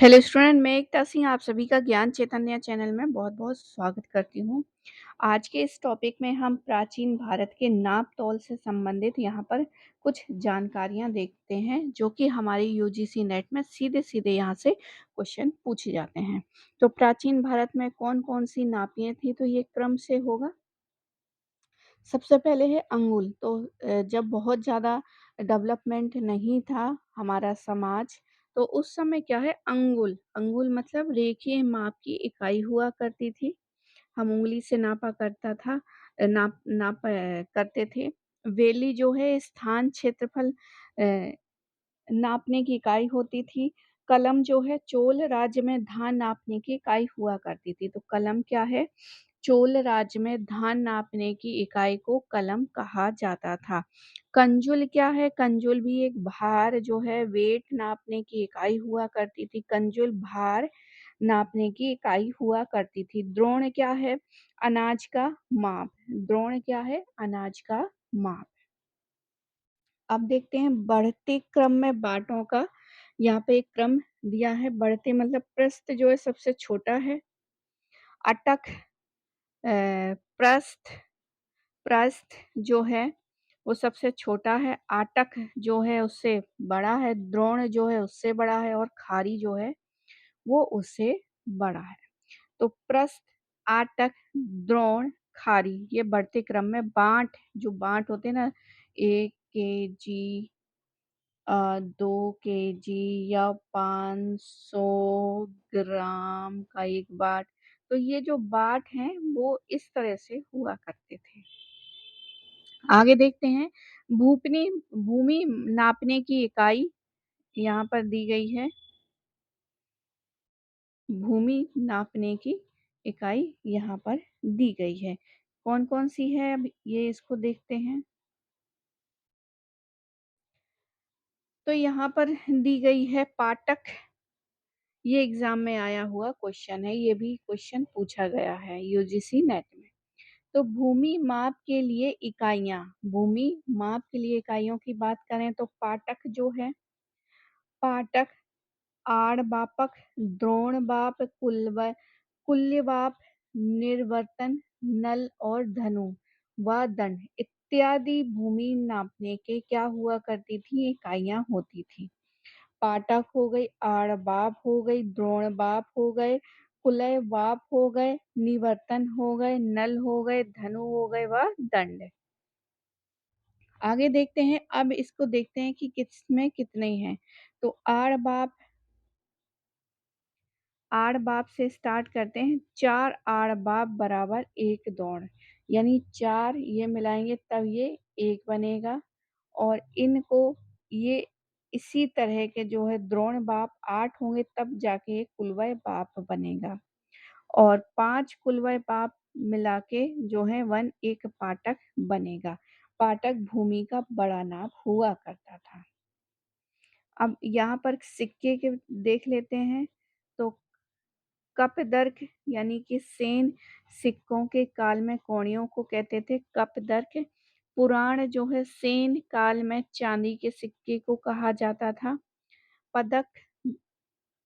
Hello student, मैं एकता सिंह आप सभी का ज्ञान चैतन्य चैनल में बहुत-बहुत स्वागत करती हूँ। आज के इस टॉपिक में हम प्राचीन भारत के नाप-तौल से संबंधित यहाँ पर कुछ जानकारियाँ देखते हैं, जो कि हमारी यूजीसी नेट में सीधे-सीधे यहाँ से क्वेश्चन पूछे जाते हैं। तो प्राचीन भारत में कौन-कौन सी नापियाँ थी, तो ये क्रम से होगा। सबसे पहले है अंगुल। तो जब बहुत ज़्यादा डेवलपमेंट नहीं था हमारा समाज, तो उस समय क्या है अंगुल, अंगुल मतलब रेखीय माप की इकाई हुआ करती थी। हम उँगली से नापा करता था करते थे। वेली जो है स्थान क्षेत्रफल अ, नापने की इकाई होती थी। कलम जो है चोल राज्य में धान नापने की इकाई हुआ करती थी। तो कलम क्या है? चोल राज्य में धान नापने की इकाई को कलम कहा जाता था। कंजुल क्या है? कंजुल भी एक भार जो है वेट नापने की इकाई हुआ करती थी। कंजुल भार नापने की इकाई हुआ करती थी। द्रोण क्या है? अनाज का माप। द्रोण क्या है? अनाज का माप। अब देखते हैं बढ़ते क्रम में बाँटों का। यहाँ पे एक क्रम दिया है। बढ़ते मतलब प्रस्थ जो है सबसे छोटा है। अटक प्रस्थ प्रस्थ जो है वो सबसे छोटा है। आटक जो है उससे बड़ा है। द्रोण जो है उससे बड़ा है और खारी जो है वो उससे बड़ा है। तो प्रस्थ, आटक, द्रोण, खारी ये बढ़ते क्रम में बाँट जो बाँट होते हैं ना 1 केजी 2 केजी या 500 ग्राम का एक बाट, तो ये जो बाट हैं वो इस तरह से हुआ करते थे। आगे देखते हैं भूपनी भूमि नापने की इकाई यहाँ पर दी गई है। भूमि नापने की इकाई यहाँ पर दी गई है। कौन-कौन सी है अब ये इसको देखते हैं। तो यहाँ पर दी गई है पाटक। ये एग्ज़ाम में आया हुआ क्वेश्चन है, ये भी क्वेश्चन पूछा गया है यूजीसी नेट में। तो भूमि माप के लिए इकाइयाँ, भूमि माप के लिए इकाइयों की बात करें तो पाटक जो है, पाटक, आड़बापक, द्रोणमाप, कुल्यवाप, निर्वर्तन, नल और धनु व दंड इत्यादि भूमि नापने के क्या हुआ करती थी इकाइयाँ होती थी। पाठक हो गई, आड़बाप हो गई, द्रोणबाप हो गए, कुलयबाप हो गए, निवर्तन हो गए, नल हो गए, धनु हो गए व दंड। आगे देखते हैं, अब इसको देखते हैं कि किसमें कितने हैं। तो आड़ बाप से स्टार्ट करते हैं। 4 आड़ बाप बराबर 1 दौड़, यानी 4 ये मिलाएँगे तब ये 1 बनेगा और इनको ये इसी तरह के जो है द्रोण बाप 8 होंगे तब जाके ये कुलवय बाप बनेगा और 5 कुलवय बाप मिला के जो है 1 एक पाटक बनेगा। पाटक भूमि का बड़ा नाप हुआ करता था। अब यहाँ पर सिक्के के देख लेते हैं, तो कपदर्क यानी कि सेन सिक्कों के काल में कौड़ियों को कहते थे कपदर्क। पुराण जो है सेन काल में चांदी के सिक्के को कहा जाता था। पदक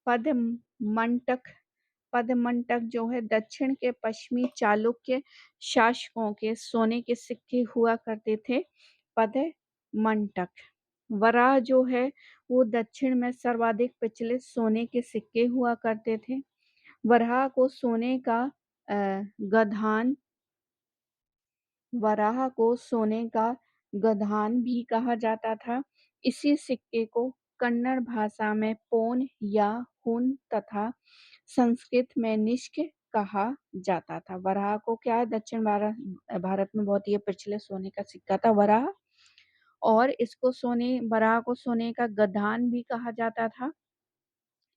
पदमंटक पदमंटक जो है दक्षिण के पश्चिमी चालुक्य शासकों के सोने के सिक्के हुआ करते थे पदमंटक। वराह जो है वो दक्षिण में सर्वाधिक प्रचलित सोने के सिक्के हुआ करते थे। वराह को सोने का गधान वराह को सोने का गधान भी कहा जाता था। इसी सिक्के को कन्नड़ भाषा में पोन या हुन तथा संस्कृत में निष्क कहा जाता था। वराह को क्या है दक्षिण भारत में बहुत ही प्रचलित सोने का सिक्का था वराह और इसको सोने वराह को सोने का गधान भी कहा जाता था।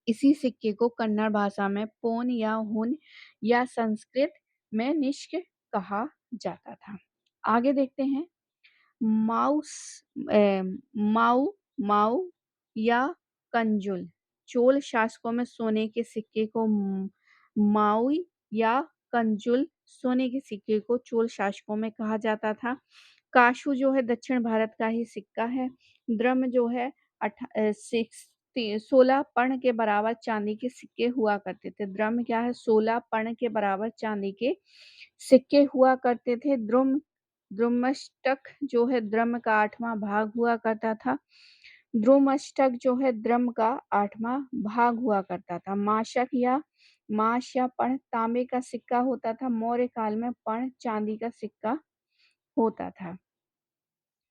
इसी सिक्के को कन्नड़ भाषा में पोन या हुन या संस्कृत में निष्क कहा जाता था। आगे देखते हैं माउस माऊ माऊ या कंजुल। चोल शासकों में सोने के सिक्के को माउई या कंजुल सोने के सिक्के को चोल शासकों में कहा जाता था। काशू जो है दक्षिण भारत का ही सिक्का है। द्रम जो है 16 16 पर्ण के बराबर चांदी के सिक्के हुआ करते थे। द्रह्म क्या है? 16 पर्ण के बराबर चांदी के सिक्के हुआ करते थे। द्रुमष्टक जो है द्रह्म का 8वां भाग हुआ करता था। द्रुमष्टक जो है द्रह्म का 8वां भाग हुआ करता था। माश या पर्ण तांबे का सिक्का होता था। मौर्य काल में पर्ण चांदी का सिक्का होता था।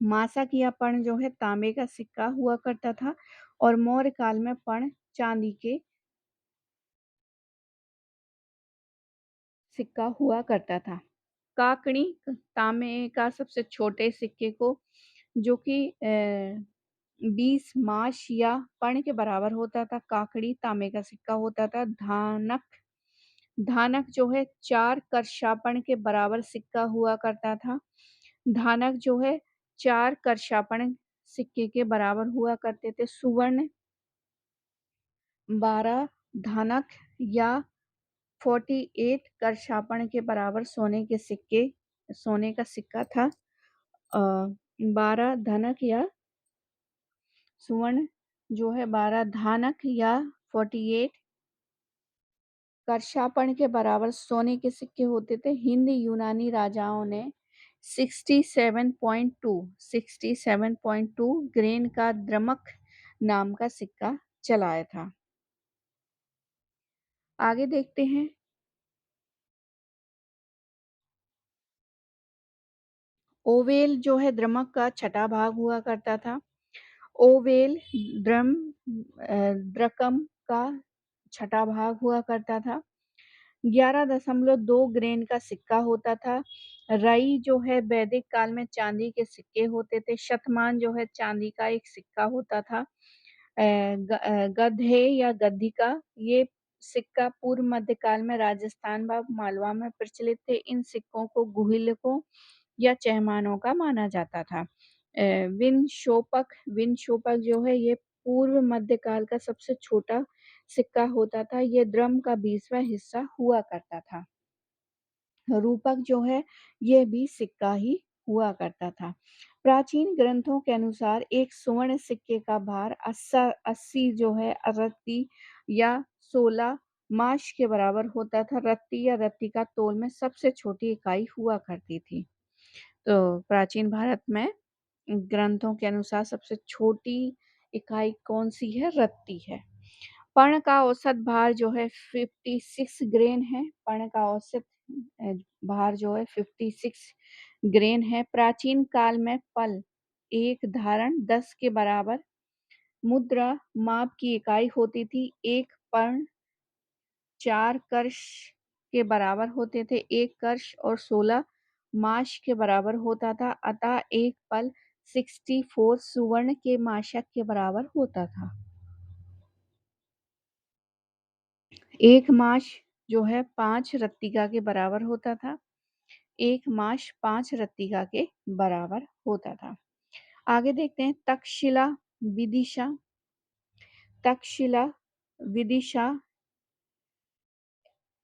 माशक या पर्ण जो है तांबे का सिक्का हुआ करता था और मौर्य काल में पर्ण चांदी के सिक्का हुआ करता था। काकड़ी तांबे का सबसे छोटे सिक्के को जो कि 20 माश या पर्ण के बराबर होता था, काकड़ी तांबे का सिक्का होता था। धानक जो है 4 करशापण के बराबर सिक्का हुआ करता था। धानक जो है 4 करशापण सिक्के के बराबर हुआ करते थे। सुवर्ण 12 धानक या 48 करशापण के बराबर सोने का सिक्का था। 12 धनक या सुवर्ण जो है 12 धानक या 48 करशापण के बराबर सोने के सिक्के होते थे। हिंद यूनानी राजाओं ने 67.2 ग्रेन का द्रमक नाम का सिक्का चलाया था। आगे देखते हैं। ओवेल जो है द्रमक का छठा भाग हुआ करता था। ओवेल द्रकम का छठा भाग हुआ करता था। 11.2 ग्रेन का सिक्का होता था। रई जो है वैदिक काल में चांदी के सिक्के होते थे। शतमान जो है चांदी का एक सिक्का होता था। गधे या गद्दी का ये सिक्का पूर्व मध्यकाल में राजस्थान व मालवा में प्रचलित थे। इन सिक्कों को गुहिलकों या चहमानों का माना जाता था। विनशोपक जो है ये पूर्व मध्यकाल का सबसे छोटा सिक्का होता था। ये द्रह्म का 20वां हिस्सा हुआ करता था। रूपक जो है ये भी सिक्का ही हुआ करता था। प्राचीन ग्रंथों के अनुसार एक स्वर्ण सिक्के का भार 80 जो है रत्ती या 16 माश के बराबर होता था। रत्ती या रत्ती का तोल में सबसे छोटी इकाई हुआ करती थी। तो प्राचीन भारत में ग्रंथों के अनुसार सबसे छोटी इकाई कौन सी है? रत्ती है। पर्ण का औसत भार जो है 56 ग्रेन है। पर्ण का औसत भार जो है 56 ग्रेन है। प्राचीन काल में पल एक धारण 10 के बराबर मुद्रा माप की इकाई होती थी। एक पर्ण 4 कर्ष के बराबर होते थे। एक कर्ष और 16 माश के बराबर होता था। अतः एक पल 64 सुवर्ण के माशक के बराबर होता था। एक माश जो है 5 रत्तिका के बराबर होता था। एक माश 5 रत्तिका के बराबर होता था। आगे देखते हैं। तक्षशिला विदिशा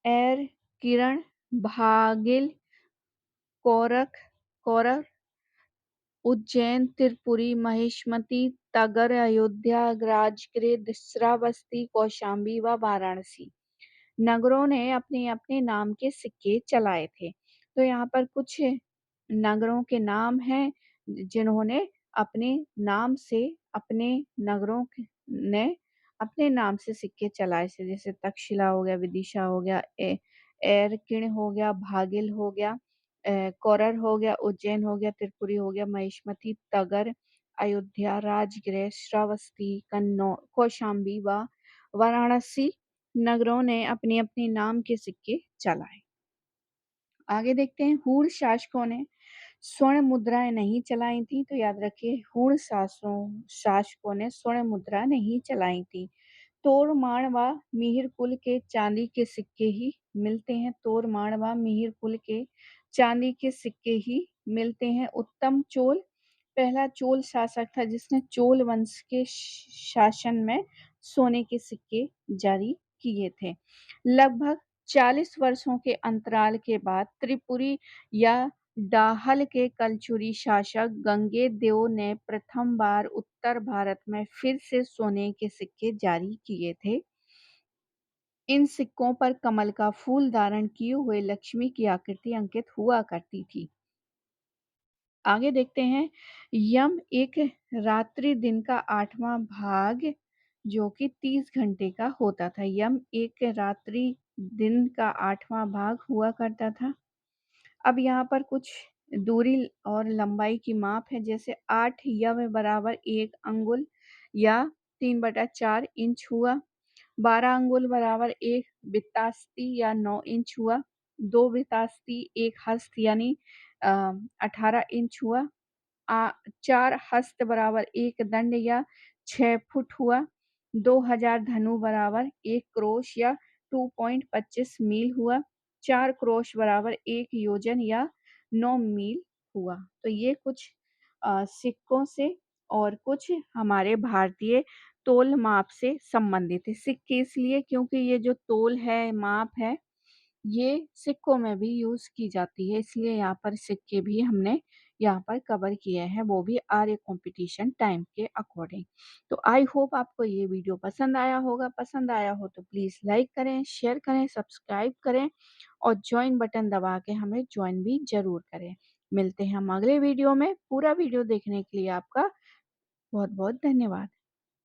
एर किरण भागिल कौरक उज्जैन त्रिपुरी महिष्मती तगर अयोध्या राजगृह श्रावस्ती कौशाम्बी व वाराणसी नगरों ने अपने अपने नाम के सिक्के चलाए थे। तो यहाँ पर कुछ नगरों के नाम हैं जिन्होंने अपने नाम से अपने नगरों ने अपने नाम से सिक्के चलाए थे। जैसे तक्षशिला हो गया, विदिशा हो गया, एरकिण हो गया, भागिल हो गया, कौरर हो गया, उज्जैन हो गया, त्रिपुरी हो गया, महिष्मती, तगर, अयोध्या, राजगृह, श्रावस्ती, कौशाम्बी व वाराणसी नगरों ने अपने अपने नाम के सिक्के चलाए। आगे देखते हैं। हूण शासकों ने स्वर्ण मुद्राएं नहीं चलाई थी। तो याद रखिए हूण शासकों ने स्वर्ण मुद्रा नहीं चलाई थी। तोड़माण व मिहिर कुल के चांदी के सिक्के ही मिलते हैं। तोड़माण व मिहिर कुल के चांदी के सिक्के ही मिलते हैं। उत्तम चोल पहला चोल शासक था जिसने चोल वंश के शासन में सोने के सिक्के जारी किए थे। लगभग 40 वर्षों के अंतराल के बाद त्रिपुरी या डाहल के कलचुरी शासक गंगेदेव ने प्रथम बार उत्तर भारत में फिर से सोने के सिक्के जारी किए थे। इन सिक्कों पर कमल का फूल धारण किए हुए लक्ष्मी की आकृति अंकित हुआ करती थी। आगे देखते हैं, यम एक रात्रि दिन का 8वां भाग जो कि 30 घंटे का होता था। यम एक रात्रि दिन का 8वां भाग हुआ करता था। अब यहाँ पर कुछ दूरी और लंबाई की माप है, जैसे 8 यम बराबर 1 अंगुल या 3/4 इंच हुआ। 12 अंगुल बराबर 1 बित्तास्ती या 9 इंच हुआ। 2 बित्तास्ती 1 हस्त यानी 18 इंच हुआ। 4 हस्त बराबर 1 दंड या 6 फुट हुआ। 2000 धनु बराबर 1 क्रोश या 2.25 मील हुआ। 4 क्रोश बराबर 1 योजन या 9 मील हुआ। तो ये कुछ सिक्कों से और कुछ हमारे भारतीय तोल माप से संबंधित है। सिक्के इसलिए क्योंकि ये जो तोल है, माप है, ये सिक्कों में भी यूज़ की जाती है, इसलिए यहाँ पर सिक्के भी हमने यहाँ पर कवर किए हैं, वो भी आर्य कंपटीशन टाइम के अकॉर्डिंग। तो आई होप आपको ये वीडियो पसंद आया होगा। पसंद आया हो तो प्लीज़ लाइक करें, शेयर करें, सब्सक्राइब करें और जॉइन बटन दबा के हमें जॉइन भी ज़रूर करें। मिलते हैं हम अगले वीडियो में। पूरा वीडियो देखने के लिए आपका बहुत-बहुत धन्यवाद।